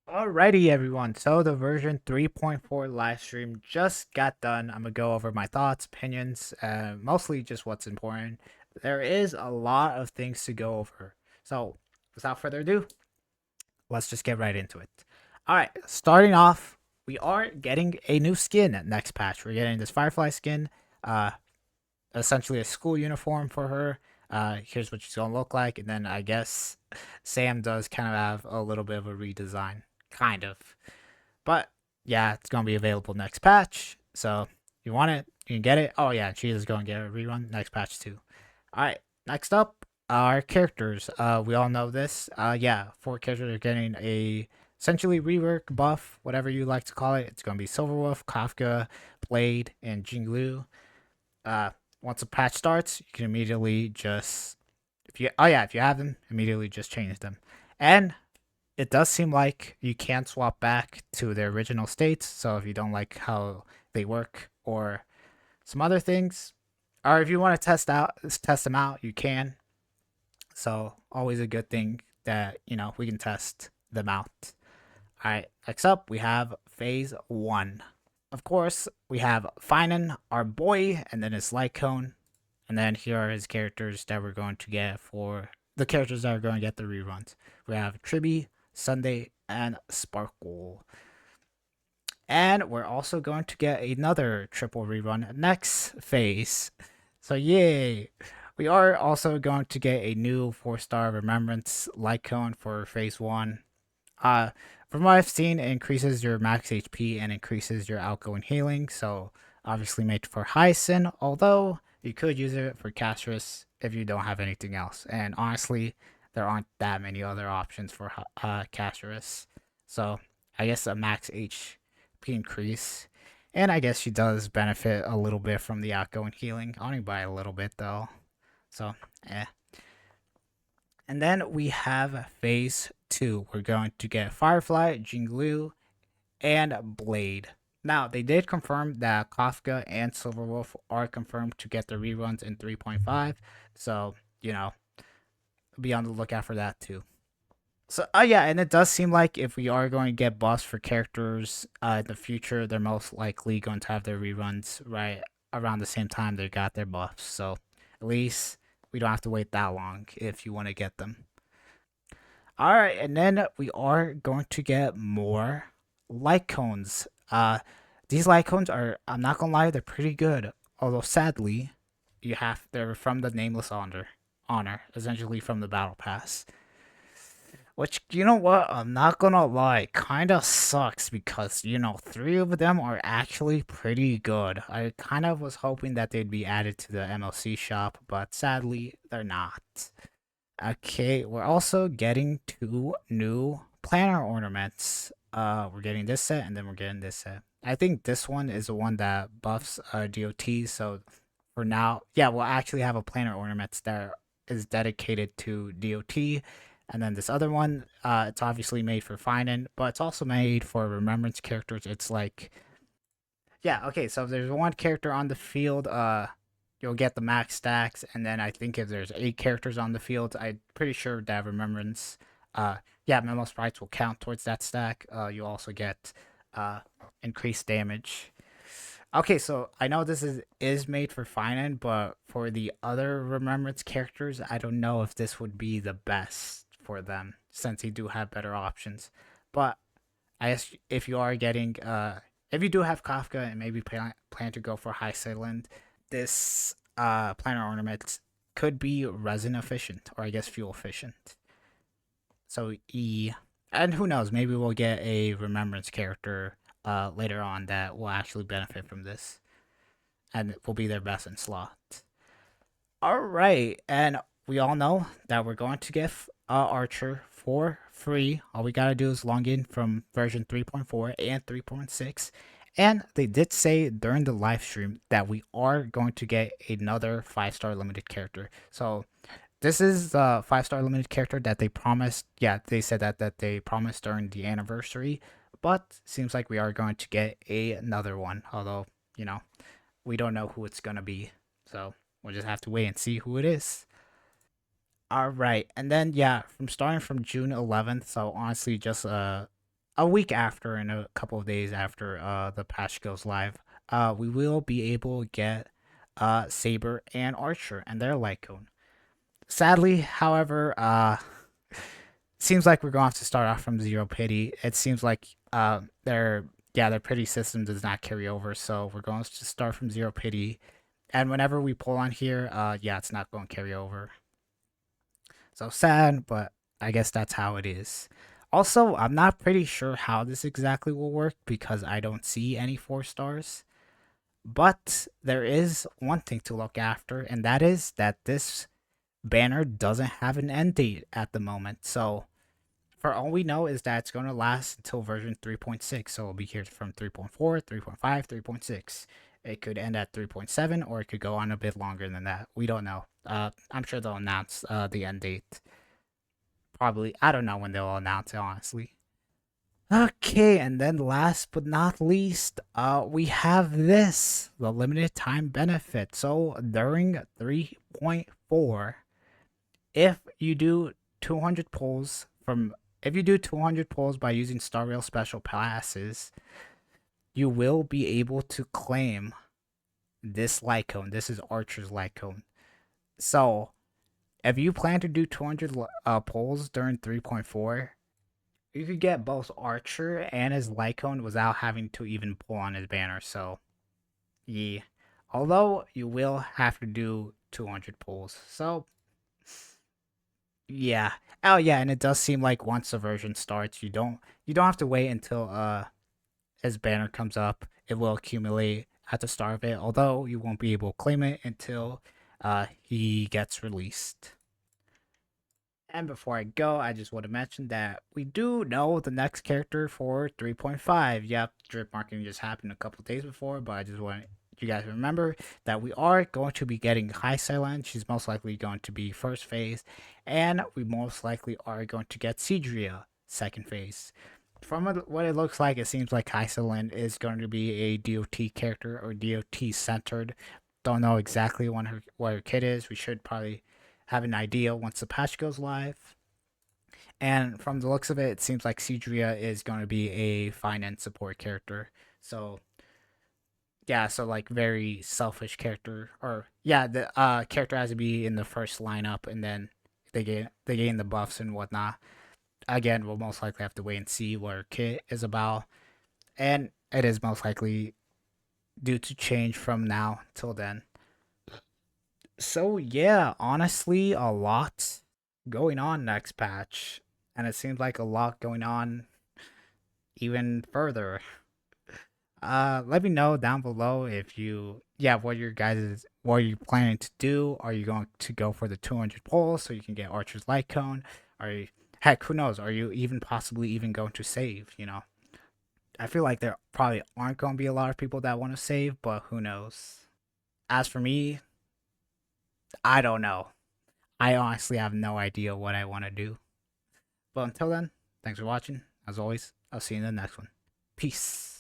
Alrighty, everyone. So the version 3.4 live stream just got done. I'm gonna go over my thoughts, opinions, mostly just what's important. There is a lot of things to go over. So without further ado, let's just get right into it. All right, starting off, we are getting a new skin next patch. We're getting this Firefly skin, uh, essentially a school uniform for her. Here's what she's gonna look like, and then I guess Sam does kind of have a little bit of a redesign, kind of. But yeah, it's gonna be available next patch. So if you want it, you can get it. Oh yeah, she is gonna get a rerun next patch too. All right, next up, our characters. We all know this. Yeah, four characters are getting a essentially rework buff, whatever you like to call it. It's gonna be Silverwolf, Kafka, Blade, and Jinglu. Uh, Once a patch starts, you can immediately just if you have them, immediately just change them. And it does seem like you can swap back to their original states. So if you don't like how they work or some other things, or if you want to test them out, you can. So always a good thing that we can test them out. All right, next up we have phase one. Of course, we have Finan, our boy, and then his light cone, and then here are his characters that we're going to get for the characters that are going to get the reruns. We have Tribby, Sunday, and Sparkle. And we're also going to get another triple rerun next phase. So yay! We are also going to get a new 4-star Remembrance light cone for phase one. Uh, from what I've seen, it increases your max HP and increases your outgoing healing. So obviously made for Hyacinth, although you could use it for Castorice if you don't have anything else. And honestly, there aren't that many other options for Castorice. So I guess a max HP increase. And I guess she does benefit a little bit from the outgoing healing, only by a little bit though. So, eh. And then we have phase two. We're going to get Firefly, Jinglu, and Blade. Now, they did confirm that Kafka and Silverwolf are confirmed to get the reruns in 3.5. So, be on the lookout for that too. So, yeah, and it does seem like if we are going to get buffs for characters in the future, they're most likely going to have their reruns right around the same time they got their buffs. So, at least we don't have to wait that long if you want to get them. All right, and then we are going to get more light cones. These light cones are, I'm not gonna lie, they're pretty good. Although sadly, they're from the nameless honor, essentially from the battle pass. Which, you know what, I'm not gonna lie, kinda sucks because, three of them are actually pretty good. I kind of was hoping that they'd be added to the MLC shop, but sadly, they're not. Okay, we're also getting two new planner ornaments. We're getting this set and then we're getting this set. I think this one is the one that buffs DOT. So for now, yeah, we'll actually have a planner ornament that is dedicated to DOT. And then this other one, it's obviously made for Finan, but it's also made for Remembrance characters. It's like, yeah, okay, so if there's one character on the field, you'll get the max stacks, and then I think if there's 8 characters on the field, I'm pretty sure that Remembrance, uh, yeah, Memo Sprites will count towards that stack. You also get increased damage. Okay, so I know this is made for Finan, but for the other Remembrance characters, I don't know if this would be the best for them since you do have better options. But I guess if you do have Kafka and maybe plan to go for High Sealand, this planner ornament could be resin efficient or I guess fuel efficient. So and who knows, maybe we'll get a Remembrance character later on that will actually benefit from this and it will be their best in slot. All right, and we all know that we're going to get Archer for free. All we gotta do is log in from version 3.4 and 3.6. And they did say during the live stream that we are going to get another 5-star limited character. So this is the 5-star limited character that they promised. Yeah, they said that they promised during the anniversary. But seems like we are going to get another one. Although, we don't know who it's gonna be. So we'll just have to wait and see who it is. All right, and then yeah, from starting from June 11th. So honestly, just a week after, and a couple of days after the patch goes live, we will be able to get Saber and Archer and their Lycone. Sadly, however, seems like we're going to have to start off from zero pity. It seems like their pity system does not carry over, so we're going to start from zero pity. And whenever we pull on here, it's not going to carry over. So sad, but I guess that's how it is. Also, I'm not pretty sure how this exactly will work because I don't see any 4 stars. But there is one thing to look after, and that is that this banner doesn't have an end date at the moment. So for all we know is that it's going to last until version 3.6. So it'll be here from 3.4, 3.5, 3.6. It could end at 3.7 or it could go on a bit longer than that. We don't know. I'm sure they'll announce the end date. Probably, I don't know when they'll announce it, honestly. Okay, and then last but not least, we have this, the limited time benefit. So during 3.4, if you do 200 pulls from if you do 200 pulls by using Star Rail special passes, you will be able to claim this Lycone. This is Archer's Lycone. So if you plan to do 200 pulls during 3.4, you could get both Archer and his Lycone without having to even pull on his banner. So, yeah. Although you will have to do 200 pulls. So, yeah. Oh yeah, and it does seem like once the version starts, you don't have to wait until his banner comes up. It will accumulate at the start of it, although you won't be able to claim it until he gets released. And before I go, I just want to mention that we do know the next character for 3.5. Yep, drip marketing just happened a couple days before, but I just want you guys to remember that we are going to be getting High Silent. She's most likely going to be first phase, and we most likely are going to get Cedria second phase. From what it looks like, it seems like High Silent is going to be a DOT character or DOT centered. Don't know exactly what her kit is. We should probably have an idea once the patch goes live. And from the looks of it, it seems like Cedria is going to be a finance support character. So yeah, so like very selfish character, or yeah, the character has to be in the first lineup, and then they gain the buffs and whatnot. Again, we'll most likely have to wait and see what her kit is about, and it is most likely due to change from now till then. So yeah, honestly, a lot going on next patch, and it seems like a lot going on even further. Let me know down below if what are you planning to do? Are you going to go for the 200 pulls so you can get Archer's Light Cone? Are you heck, who knows? Are you even possibly even going to save? I feel like there probably aren't going to be a lot of people that want to save, but who knows? As for me, I don't know. I honestly have no idea what I want to do. But until then, thanks for watching. As always, I'll see you in the next one. Peace.